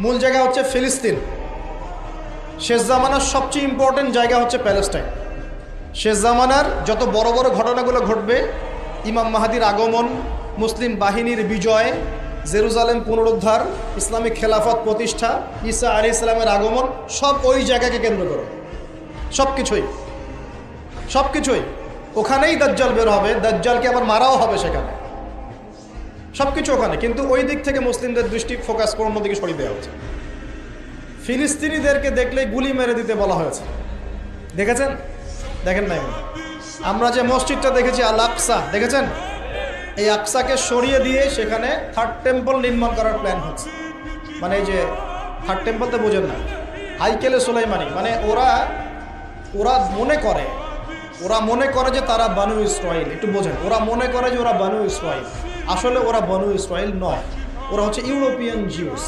মূল জায়গা হচ্ছে ফিলিস্তিন। শেষ জামানার সবচেয়ে ইম্পর্টেন্ট জায়গা হচ্ছে প্যালেস্টাইন। শেষ জামানার যত বড় বড় ঘটনাগুলো ঘটবে, ইমাম মাহাদির আগমন, মুসলিম বাহিনীর বিজয়, জেরুজালেম পুনরুদ্ধার, ইসলামিক খেলাফত প্রতিষ্ঠা, ঈসা আলাইহিস সালামের আগমন, সব ওই জায়গাকে কেন্দ্র করে। সব কিছুই ওখানেই দাজ্জাল বের হবে, দাজ্জালকে আবার মারাও হবে সেখানে, সব কিছু ওখানে। কিন্তু ওই দিক থেকে মুসলিমদের দৃষ্টি ফোকাস করে অন্যদিকে সরিয়ে দেওয়া হচ্ছে। ফিলিস্তিনিদেরকে দেখলেই গুলি মেরে দিতে বলা হয়েছে, দেখেছেন? দেখেন নাই? আমরা যে মসজিদটা দেখেছি আল আকসা, দেখেছেন? এই আকসাকে সরিয়ে দিয়ে সেখানে থার্ড টেম্পল নির্মাণ করার প্ল্যান হচ্ছে। মানে এই যে থার্ড টেম্পল তো বোঝেন না, হাইকেলে সুলাইমানি, মানে ওরা মনে করে যে তারা বানু ইসরাইল। একটু বোঝেন, ওরা মনে করে যে ওরা বানু ইসরাইল, আসলে ওরা বানু ইসরাইল নয়, ওরা হচ্ছে ইউরোপিয়ান জিউস।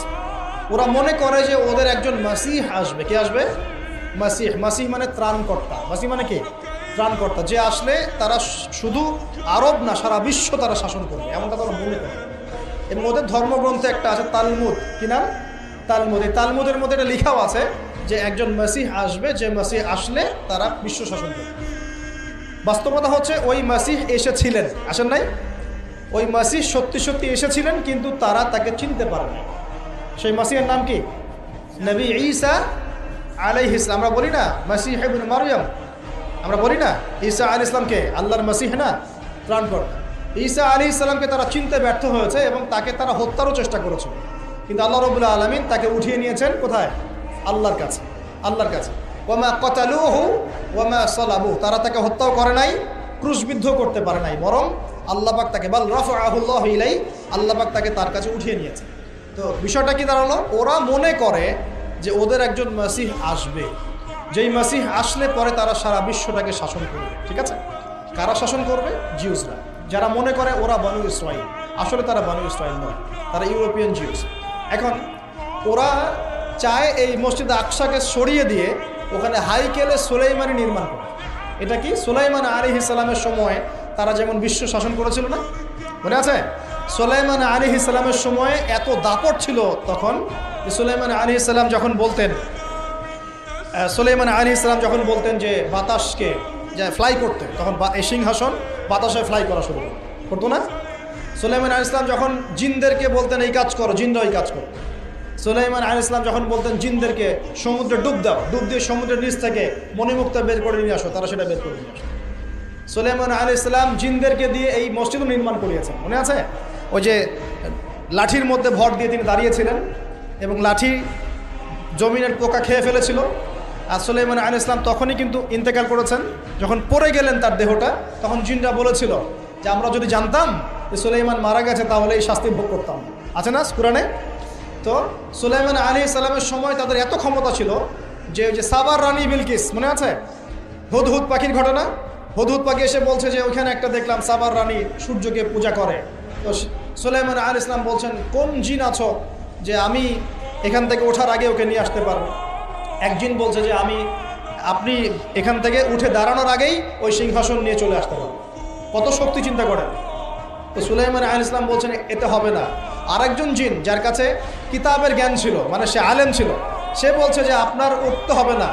ওরা মনে করে যে ওদের একজন মাসিহ আসবে। কে আসবে? মাসিহ মানে ত্রাণকর্তা। মাসিহ মানে কি? ত্রাণকর্তা। যে আসলে তারা শুধু আরব না, সারা বিশ্ব তারা শাসন করবে, এমনটা তারা মনে করে। এবং ওদের ধর্মগ্রন্থে একটা আছে তালমুদ। কি নাম? তালমুদ। এই তালমুদের মধ্যে এটা লেখাও আছে যে একজন মাসিহ আসবে, যে মাসিহ আসলে তারা বিশ্ব শাসন করবে। বাস্তবতা হচ্ছে ওই মাসিহ এসেছিলেন, আসেন নাই? ওই মাসিহ সত্যি এসেছিলেন, কিন্তু তারা তাকে চিনতে পারে না। সেই মাসিহের নাম কি? নবী ঈসা আলাইহিস সালাম। আমরা বলি না মাসিহ ইবনে মারইয়াম, আমরা বলি না ঈসা আলাইহিস সালামকে আল্লাহর মাসিহ না, ত্রাণকর্তা। ঈসা আলাইহিস সালামকে তারা চিনতে ব্যর্থ হয়েছে এবং তাকে তারা হত্যারও চেষ্টা করেছিল, কিন্তু আল্লাহ রাব্বুল আলামিন তাকে উঠিয়ে নিয়েছেন কোথায়? আল্লাহর কাছে। ওয়ামা ক্বাতালুহু ওয়ামা সালাবু, তারা তাকে হত্যাও করে নাই, ক্রুশবিদ্ধ করতে পারে নাই, বরং আল্লাহ পাক তাকে বাল রাফাআহুল্লাহু ইলাই, আল্লাহ পাক তাকে তার কাছে উঠিয়ে নিয়েছে। তো বিষয়টা কি দাঁড়ালো? ওরা মনে করে যে ওদের একজন মাসিহ আসবে, যেই মাসিহ আসলে পরে তারা সারা বিশ্বটাকে শাসন করবে। ঠিক আছে? কারা শাসন করবে? জিউসরা, যারা মনে করে ওরা বানু ইসরাইল। আসলে তারা বানু ইসরাইল নয়, তারা ইউরোপিয়ান জিউস। এখন ওরা চায় এই মসজিদ আকসাকে সরিয়ে দিয়ে ওখানে হাইকেলে সুলাইমানি নির্মাণ করে। এটা কি? সুলাইমান আলাইহিস সালামের সময় তারা যেমন বিশ্ব শাসন করেছিল না, মনে আছে? সুলাইমান আলাইহিস সালামের সময় এত দাপট ছিল তখন, সুলাইমান আলাইহিস সালাম যখন বলতেন যে বাতাসকে যে ফ্লাই করতে, তখন এই সিংহাসন বাতাসে ফ্লাই করা শুরু করতো না? সুলাইমান আলাইহিস সালাম যখন জিনদেরকে বলতেন এই কাজ করো, জিনরা ওই কাজ করতো। সুলাইমান আলাইহিস সালাম যখন বলতেন জিনদেরকে সমুদ্রে ডুব দাও, ডুব দিয়ে সমুদ্রের নিচ থেকে মণিমুক্তা বের করে নিয়ে আসো, তারা সেটা বের করে নিয়ে আসো। সুলাইমান আলাইহিস সালাম জিনদেরকে দিয়ে এই মসজিদও নির্মাণ করিয়েছেন, মনে আছে? ওই যে লাঠির মধ্যে ভর দিয়ে তিনি দাঁড়িয়েছিলেন এবং লাঠি জমিনের পোকা খেয়ে ফেলেছিল। আর সুলাইমান আলাইহিস সালাম তখনই কিন্তু ইন্তেকাল করেছেন। যখন পড়ে গেলেন তার দেহটা, তখন জিনরা বলেছিল যে আমরা যদি জানতাম যে সুলাইমান মারা গেছে তাহলে এই শাস্তি ভোগ করতাম। আছে না কুরআনে? তো সুলাইমান আলাইহিস সালামের সময় তাদের এত ক্ষমতা ছিল যে ওই যে সাবার রানী বিলকিস, মনে আছে? হুদহুদ পাখির ঘটনা। হুদহুদ পাখি এসে বলছে যে ওইখানে একটা দেখলাম সাবার রানী সূর্যকে পূজা করে। তো সুলাইমান আলাইহিস সালাম বলছেন কোন জিন আছো যে আমি এখান থেকে ওঠার আগে ওকে নিয়ে আসতে পারবো? এক জিন বলছে যে আপনি এখান থেকে উঠে দাঁড়ানোর আগেই ওই সিংহাসন নিয়ে চলে আসতে পারবো। কত শক্তি চিন্তা করেন। তো সুলাইমান আলাইহিস সালাম বলছেন এতে হবে না। আরেকজন জিন যার কাছে কিতাবের জ্ঞান ছিল, মানে সে আলেম ছিল, সে বলছে যে আপনার উঠতে হবে না,